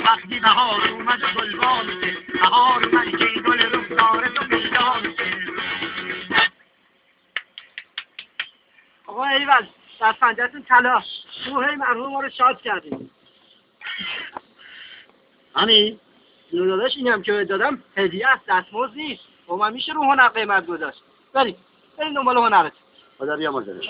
وقتی بهار اومد گلبان بهار اومد که گل رخسار تو میدان. آقا ایول در پنجهتون طلا روح مرحوم ما رو شاد کردیم. همین داداش اینم که دادم هدیه است، دستمزد نیست. با من میشه رو هنر قیمت گذاشت. بریم دنبال هنرت. خدا بیامرزه.